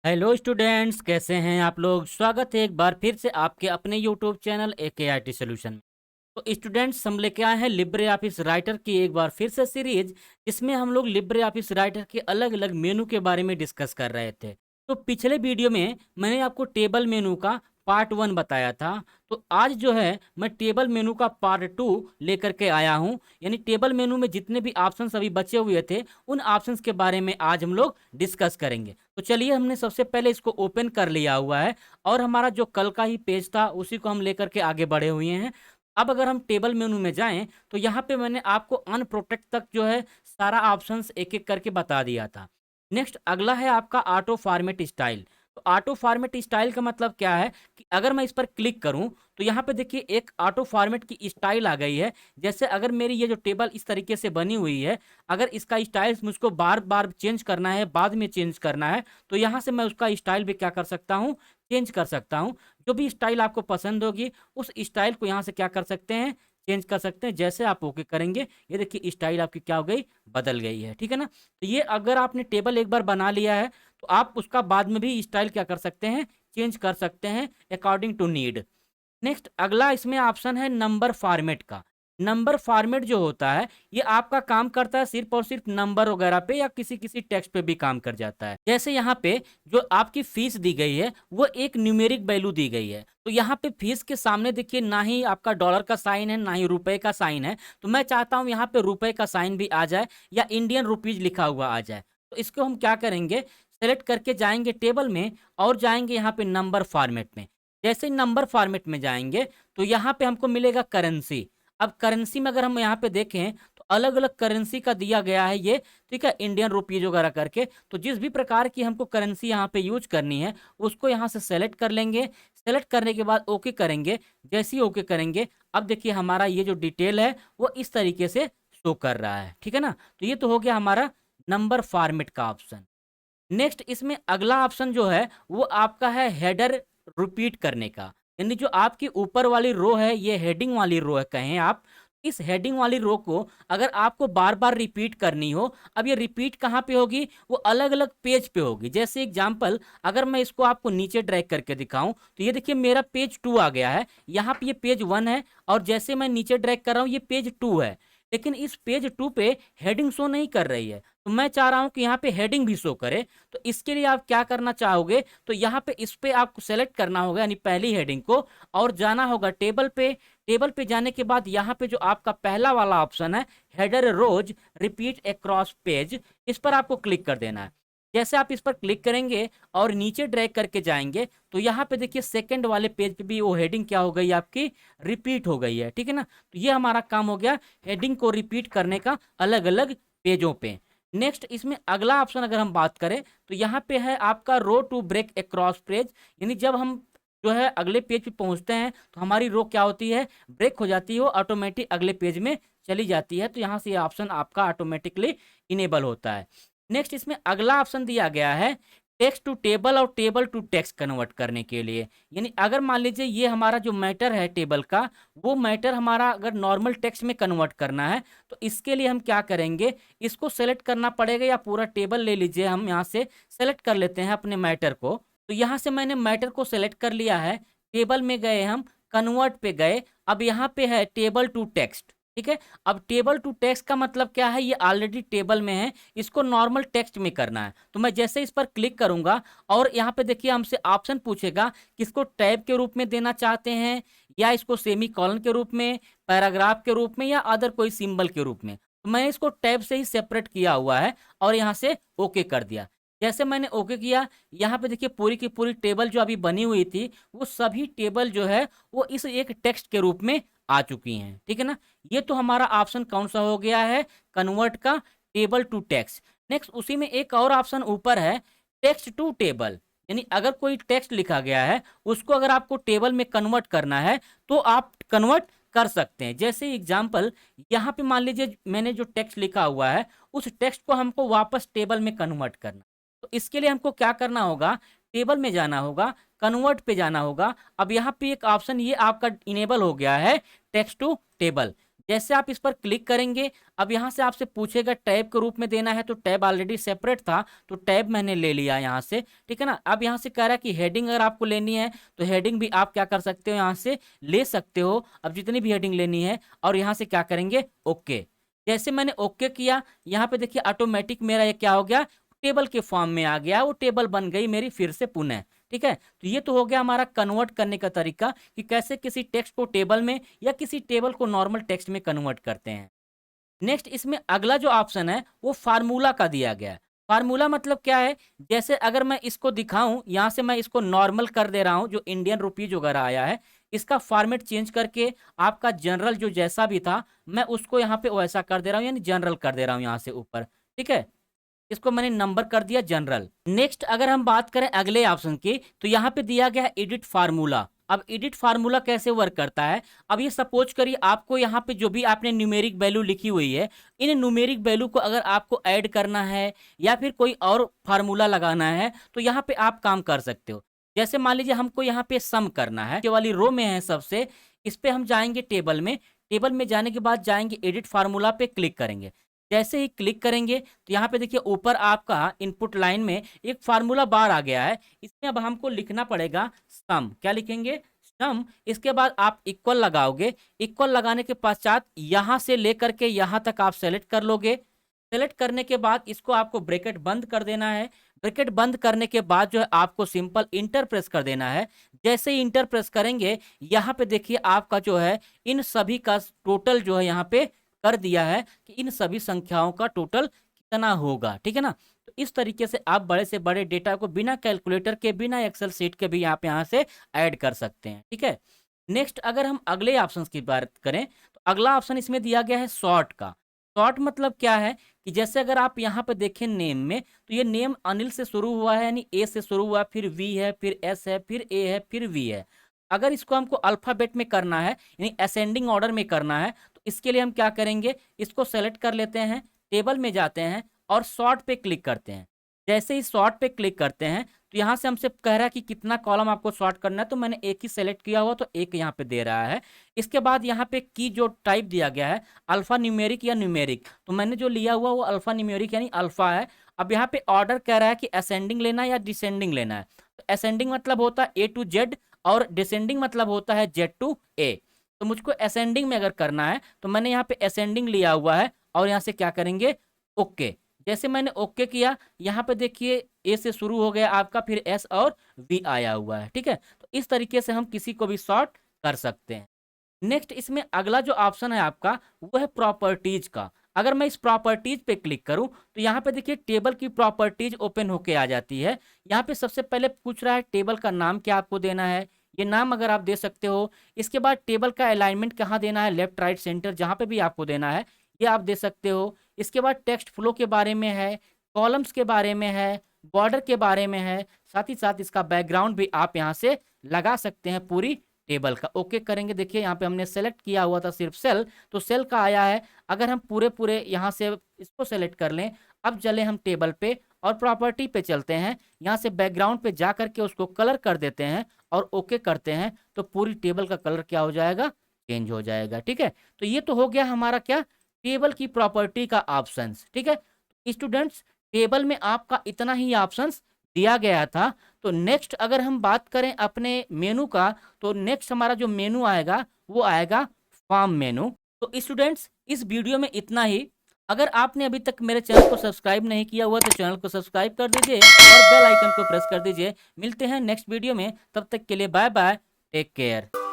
Hello students, कैसे हैं आप लोग। स्वागत है एक बार फिर से आपके अपने यूट्यूब चैनल AKIT सॉल्यूशन में। तो स्टूडेंट्स, हम लेके आए हैं लिब्रे ऑफिस राइटर की एक बार फिर से सीरीज, जिसमें हम लोग लिब्रे ऑफिस राइटर के अलग अलग मेनू के बारे में डिस्कस कर रहे थे। तो पिछले वीडियो में मैंने आपको टेबल मेनू का पार्ट 1 बताया था। तो आज जो है मैं टेबल मेनू का पार्ट 2 लेकर के आया हूँ। यानी टेबल मेनू में जितने भी ऑप्शंस अभी बचे हुए थे, उन ऑप्शंस के बारे में आज हम लोग डिस्कस करेंगे। तो चलिए, हमने सबसे पहले इसको ओपन कर लिया हुआ है और हमारा जो कल का ही पेज था उसी को हम लेकर के आगे बढ़े हुए हैं। अब अगर हम टेबल मेनू में जाएं तो यहाँ पे मैंने आपको अनप्रोटेक्ट तक जो है सारा ऑप्शंस एक एक करके बता दिया था। नेक्स्ट अगला है आपका ऑटो फॉर्मेट स्टाइल। तो ऑटो फॉर्मेट स्टाइल का मतलब क्या है कि अगर मैं इस पर क्लिक करूं तो यहाँ पे देखिए एक ऑटो फॉर्मेट की स्टाइल आ गई है। जैसे अगर मेरी ये जो टेबल इस तरीके से बनी हुई है, अगर इसका स्टाइल मुझको बार बार चेंज करना है, बाद में चेंज करना है, तो यहाँ से मैं उसका स्टाइल भी क्या कर सकता हूँ, चेंज कर सकता हूँ। जो भी स्टाइल आपको पसंद होगी उस स्टाइल को यहाँ से क्या कर सकते हैं, चेंज कर सकते हैं। जैसे आप ओके करेंगे, ये देखिए स्टाइल आपकी क्या हो गई, बदल गई है। ठीक है ना। तो ये अगर आपने टेबल एक बार बना लिया है तो आप उसका बाद में भी स्टाइल क्या कर सकते हैं, चेंज कर सकते हैं अकॉर्डिंग टू नीड। नेक्स्ट अगला इसमें ऑप्शन है नंबर फॉर्मेट का। नंबर फॉर्मेट जो होता है, ये आपका काम करता है सिर्फ और सिर्फ नंबर वगैरह पे या किसी किसी टेक्स्ट पे भी काम कर जाता है। जैसे यहाँ पे जो आपकी फीस दी गई है वो एक न्यूमेरिक वैल्यू दी गई है। तो यहाँ पे फीस के सामने देखिए ना ही आपका डॉलर का साइन है ना ही रुपए का साइन है। तो मैं चाहता हूँ यहाँ पे रुपए का साइन भी आ जाए या इंडियन रुपीज लिखा हुआ आ जाए। तो इसको हम क्या करेंगे, सेलेक्ट करके जाएंगे टेबल में और जाएंगे यहाँ पे नंबर फॉर्मेट में। जैसे नंबर फॉर्मेट में जाएंगे तो यहाँ पे हमको मिलेगा करेंसी। अब करेंसी में अगर हम यहाँ पे देखें तो अलग अलग करेंसी का दिया गया है ये। ठीक है, इंडियन रुपीज वगैरह करके। तो जिस भी प्रकार की हमको करेंसी यहाँ पे यूज करनी है उसको यहाँ से सेलेक्ट कर लेंगे। सेलेक्ट करने के बाद ओके करेंगे। जैसे ही ओके करेंगे, अब देखिए हमारा ये जो डिटेल है वो इस तरीके से शो कर रहा है। ठीक है ना। तो ये तो हो गया हमारा नंबर फॉर्मेट का ऑप्शन। नेक्स्ट इसमें अगला ऑप्शन जो है वो आपका है हेडर रिपीट करने का। यानी जो आपकी ऊपर वाली रो है, ये हेडिंग वाली रो है कहें आप। इस हेडिंग वाली रो को अगर आपको बार बार रिपीट करनी हो, अब ये रिपीट कहाँ पे होगी, वो अलग अलग पेज पे होगी। जैसे एग्जांपल अगर मैं इसको आपको नीचे ड्रैग करके दिखाऊं तो ये देखिए मेरा पेज 2 आ गया है। यहाँ पे ये पेज 1 है और जैसे मैं नीचे ड्रैग कर रहा हूँ ये पेज 2 है। लेकिन इस पेज 2 पे हेडिंग शो नहीं कर रही है। तो मैं चाह रहा हूं कि यहाँ पे हेडिंग भी शो करे। तो इसके लिए आप क्या करना चाहोगे, तो यहाँ पे इस पे आपको सेलेक्ट करना होगा यानी पहली हेडिंग को, और जाना होगा टेबल पे। टेबल पे जाने के बाद यहाँ पे जो आपका पहला वाला ऑप्शन है हेडर रोज रिपीट अक्रॉस पेज, इस पर आपको क्लिक कर देना है। जैसे आप इस पर क्लिक करेंगे और नीचे ड्रैग करके जाएंगे तो यहाँ पे देखिए सेकंड वाले पेज पे भी वो हेडिंग क्या हो गई, आपकी रिपीट हो गई है। ठीक है ना। तो ये हमारा काम हो गया हेडिंग को रिपीट करने का अलग अलग पेजों पे। नेक्स्ट इसमें अगला ऑप्शन अगर हम बात करें तो यहाँ पे है आपका रो टू ब्रेक अक्रॉस पेज। यानी जब हम जो है अगले पेज पे पहुंचते हैं तो हमारी रो क्या होती है, ब्रेक हो जाती है, वो ऑटोमेटिक अगले पेज में चली जाती है। तो यहाँ से ये ऑप्शन आपका ऑटोमेटिकली इनेबल होता है। नेक्स्ट इसमें अगला ऑप्शन दिया गया है टेक्स्ट टू टेबल और टेबल टू टेक्स्ट कन्वर्ट करने के लिए। यानी अगर मान लीजिए ये हमारा जो मैटर है टेबल का, वो मैटर हमारा अगर नॉर्मल टेक्स्ट में कन्वर्ट करना है तो इसके लिए हम क्या करेंगे, इसको सेलेक्ट करना पड़ेगा या पूरा टेबल ले लीजिए। हम यहाँ से सेलेक्ट कर लेते हैं अपने मैटर को। तो यहाँ से मैंने मैटर को सेलेक्ट कर लिया है। टेबल में गए, हम कन्वर्ट पे गए। अब यहाँ पे है टेबल टू टेक्स्ट। ठीक है। अब टेबल टू टेक्स्ट का मतलब क्या है, ये ऑलरेडी टेबल में है, इसको नॉर्मल टेक्स्ट में करना है। तो मैं जैसे इस पर क्लिक करूंगा और यहाँ पे देखिए हमसे ऑप्शन पूछेगा किसको टैब के रूप में देना चाहते हैं, या इसको सेमी कॉलन के रूप में, पैराग्राफ के रूप में, या अदर कोई सिंबल के रूप में। तो मैंने इसको टैब से ही सेपरेट किया हुआ है और यहाँ से ओके कर दिया। जैसे मैंने ओके किया, यहाँ पे देखिए पूरी की पूरी टेबल जो अभी बनी हुई थी वो सभी टेबल जो है वो इस एक टेक्स्ट के रूप में आ चुकी हैं। ठीक है ना। ये तो हमारा ऑप्शन कौन सा हो गया है, कन्वर्ट का, टेबल टू टेक्स्ट। नेक्स्ट उसी में एक और ऑप्शन ऊपर है टेक्स्ट टू टेबल। यानी अगर कोई टेक्स्ट लिखा गया है उसको अगर आपको टेबल में कन्वर्ट करना है तो आप कन्वर्ट कर सकते हैं। जैसे एग्जांपल यहाँ पे मान लीजिए मैंने जो टेक्स्ट लिखा हुआ है उस टेक्स्ट को हमको वापस टेबल में कन्वर्ट करना। तो इसके लिए हमको क्या करना होगा, टेबल में जाना होगा, कन्वर्ट पे जाना होगा। अब यहाँ पे एक ऑप्शन ये आपका इनेबल हो गया है टेक्स्ट टू टेबल। जैसे आप इस पर क्लिक करेंगे, अब यहाँ से आपसे पूछेगा टैब के रूप में देना है, तो टैब ऑलरेडी सेपरेट था तो टैब मैंने ले लिया यहाँ से, ठीक है ना। अब यहाँ से कह रहा है कि हेडिंग अगर आपको लेनी है तो हेडिंग भी आप क्या कर सकते हो, यहाँ से ले सकते हो, अब जितनी भी हेडिंग लेनी है। और यहाँ से क्या करेंगे, ओके। जैसे मैंने ओके किया, यहाँ पे देखिए ऑटोमेटिक मेरा ये क्या हो गया, टेबल के फॉर्म में आ गया, वो टेबल बन गई मेरी फिर से पुनः, ठीक है। तो ये तो हो गया हमारा कन्वर्ट करने का तरीका कि कैसे किसी टेक्स्ट को टेबल में या किसी टेबल को नॉर्मल टेक्स्ट में कन्वर्ट करते हैं। नेक्स्ट इसमें अगला जो ऑप्शन है वो फार्मूला का दिया गया है। फार्मूला मतलब क्या है, जैसे अगर मैं इसको दिखाऊं, यहाँ से मैं इसको नॉर्मल कर दे रहा हूं, जो इंडियन रुपीज वगैरह आया है इसका फॉर्मेट चेंज करके आपका जनरल जो जैसा भी था मैं उसको यहाँ पे वैसा कर दे रहा हूँ, यानी जनरल कर दे रहा हूँ यहाँ से ऊपर, ठीक है। इसको मैंने नंबर कर दिया जनरल। नेक्स्ट अगर हम बात करें अगले ऑप्शन की, तो यहाँ पे दिया गया है एडिट फार्मूला। अब एडिट फार्मूला कैसे वर्क करता है, अब ये सपोज करिए आपको यहाँ पे जो भी आपने न्यूमेरिक वैल्यू लिखी हुई है, इन न्यूमेरिक वैल्यू को अगर आपको ऐड करना है या फिर कोई और फार्मूला लगाना है तो यहाँ पे आप काम कर सकते हो। जैसे मान लीजिए हमको यहाँ पे सम करना है, ये वाली रो में है सबसे, इस पे हम जाएंगे टेबल में, टेबल में जाने के बाद जाएंगे एडिट फार्मूला पे क्लिक करेंगे। जैसे ही क्लिक करेंगे तो यहाँ पे देखिए ऊपर आपका इनपुट लाइन में एक फार्मूला बार आ गया है, इसमें अब हमको लिखना पड़ेगा सम। क्या लिखेंगे, सम। इसके बाद आप इक्वल लगाओगे, इक्वल लगाने के पश्चात यहाँ से लेकर के यहाँ तक आप सेलेक्ट कर लोगे। सेलेक्ट करने के बाद इसको आपको ब्रैकेट बंद कर देना है। ब्रैकेट बंद करने के बाद जो है आपको सिंपल इंटर प्रेस कर देना है। जैसे ही इंटर प्रेस करेंगे यहाँ पे देखिए आपका जो है इन सभी का टोटल जो है यहाँ पे कर दिया है कि इन सभी संख्याओं का टोटल कितना होगा, ठीक है ना। तो इस तरीके से आप बड़े से बड़े डेटा को बिना कैलकुलेटर के, बिना एक्सेल सीट के भी यहाँ से ऐड कर सकते हैं, ठीक है। नेक्स्ट अगर हम अगले ऑप्शंस की बात करें तो अगला ऑप्शन इसमें दिया गया है शॉर्ट का। शॉर्ट मतलब क्या है कि जैसे अगर आप यहाँ पे देखें नेम में, तो ये नेम अनिल से शुरू हुआ है, यानी ए से शुरू हुआ, फिर वी है, फिर एस है, फिर ए है, फिर वी है। अगर इसको हमको अल्फाबेट में करना है, यानी असेंडिंग ऑर्डर में करना है, तो इसके लिए हम क्या करेंगे, इसको सेलेक्ट कर लेते हैं, टेबल में जाते हैं और सॉर्ट पे क्लिक करते हैं। जैसे ही सॉर्ट पे क्लिक करते हैं तो यहाँ से हमसे कह रहा है कि कितना कॉलम आपको सॉर्ट करना है, तो मैंने एक ही सेलेक्ट किया हुआ तो एक यहाँ पे दे रहा है। इसके बाद यहाँ पे की जो टाइप दिया गया है अल्फा न्यूमेरिक या न्यूमेरिक, तो मैंने जो लिया हुआ वो अल्फा न्यूमेरिक यानी अल्फा है। अब यहाँ पे ऑर्डर कह रहा है कि असेंडिंग लेना है या डिसेंडिंग लेना है, तो असेंडिंग मतलब होता है ए टू जेड और डिसेंडिंग मतलब होता है जेड टू ए। तो मुझको असेंडिंग में अगर करना है तो मैंने यहाँ पे असेंडिंग लिया हुआ है और यहाँ से क्या करेंगे, ओके। जैसे मैंने ओके किया, यहाँ पे देखिए ए से शुरू हो गया आपका, फिर एस और वी आया हुआ है, ठीक है। तो इस तरीके से हम किसी को भी सॉर्ट कर सकते हैं। नेक्स्ट इसमें अगला जो ऑप्शन है आपका वो है प्रॉपर्टीज का। अगर मैं इस प्रॉपर्टीज पे क्लिक करूं तो यहाँ पे देखिए टेबल की प्रॉपर्टीज ओपन होके आ जाती है। यहाँ पे सबसे पहले पूछ रहा है टेबल का नाम क्या आपको देना है, ये नाम अगर आप दे सकते हो। इसके बाद टेबल का अलाइनमेंट कहाँ देना है, लेफ्ट राइट सेंटर जहाँ पे भी आपको देना है ये आप दे सकते हो। इसके बाद टेक्स्ट फ्लो के बारे में है, कॉलम्स के बारे में है, बॉर्डर के बारे में है, साथ ही साथ इसका बैकग्राउंड भी आप यहाँ से लगा सकते हैं पूरी टेबल का। ओके करेंगे, देखिए यहाँ पे हमने सेलेक्ट किया हुआ था सिर्फ सेल, तो सेल का आया है। अगर हम पूरे पूरे यहाँ से इसको सेलेक्ट कर लें, अब चले हम टेबल पे और प्रॉपर्टी पे चलते हैं, यहाँ से बैकग्राउंड पे जा करके उसको कलर कर देते हैं और ओके करते हैं, तो पूरी टेबल का कलर क्या हो जाएगा, चेंज हो जाएगा, ठीक है। तो ये तो हो गया हमारा क्या, टेबल की प्रॉपर्टी का ऑप्शंस, ठीक है। स्टूडेंट्स टेबल में आपका इतना ही ऑप्शंस दिया गया था। तो नेक्स्ट अगर हम बात करें अपने मेनू का, तो नेक्स्ट हमारा जो मेनू आएगा वो आएगा फॉर्म मेनू। तो स्टूडेंट्स इस वीडियो में इतना ही। अगर आपने अभी तक मेरे चैनल को सब्सक्राइब नहीं किया हुआ तो चैनल को सब्सक्राइब कर दीजिए और बेल आइकन को प्रेस कर दीजिए। मिलते हैं नेक्स्ट वीडियो में, तब तक के लिए बाय बाय, टेक केयर।